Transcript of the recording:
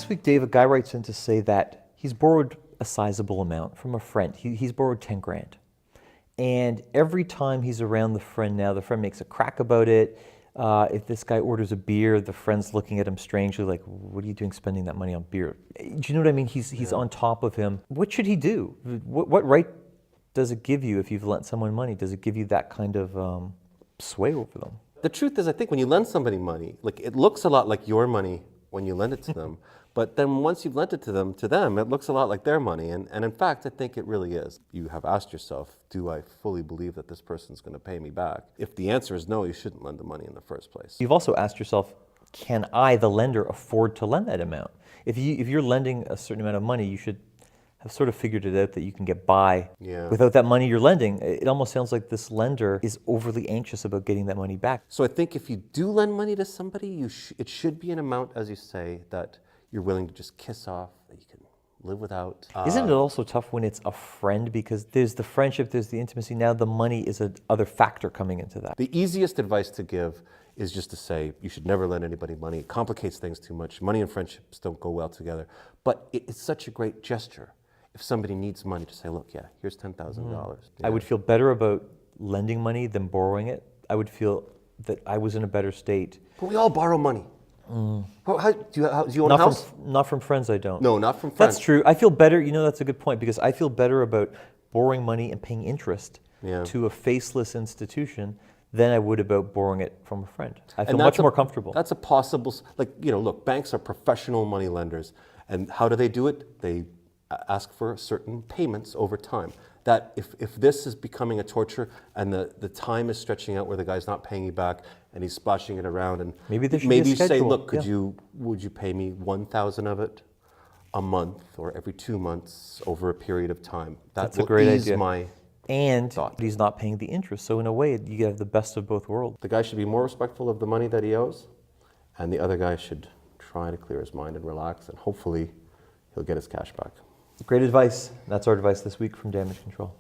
Last week, Dave, a guy writes in to say that he's borrowed a sizable amount from a friend. He's borrowed 10 grand. And every time he's around the friend now, the friend makes a crack about it. If this guy orders a beer, the friend's looking at him strangely like, what are you doing spending that money on beer? Do you know what I mean? He's on top of him. What should he do? What right does it give you if you've lent someone money? Does it give you that kind of sway over them? The truth is, I think when you lend somebody money, like it looks a lot like your money when you lend it to them. But then once you've lent it to them, it looks a lot like their money. And in fact, I think it really is. You have asked yourself, do I fully believe that this person's going to pay me back? If the answer is no, you shouldn't lend the money in the first place. You've also asked yourself, can I, the lender, afford to lend that amount? If you're lending a certain amount of money, you should have sort of figured it out that you can get by without that money you're lending. It almost sounds like this lender is overly anxious about getting that money back. So I think if you do lend money to somebody, it should be an amount, as you say, that you're willing to just kiss off, that you can live without. Isn't it also tough when it's a friend? Because there's the friendship, there's the intimacy. Now the money is another factor coming into that. The easiest advice to give is just to say, you should never lend anybody money. It complicates things too much. Money and friendships don't go well together. But it's such a great gesture. If somebody needs money, to say, look, here's $10,000. I would feel better about lending money than borrowing it. I would feel that I was in a better state. But we all borrow money. Do you own a house? Not from friends, I don't. No, not from friends. That's true. I feel better, that's a good point, because I feel better about borrowing money and paying interest to a faceless institution than I would about borrowing it from a friend. I feel much more comfortable. That's a possible, look, banks are professional money lenders. And how do they do it? They ask for certain payments over time. That if this is becoming a torture and the time is stretching out where the guy's not paying you back and he's splashing it around, and maybe there should be a schedule. Say, look, would you pay me 1,000 of it a month or every 2 months over a period of time? That's a great idea. My and thought. He's not paying the interest, so in a way you have the best of both worlds. The guy should be more respectful of the money that he owes, and the other guy should try to clear his mind and relax, and hopefully he'll get his cash back. Great advice. That's our advice this week from Damage Control.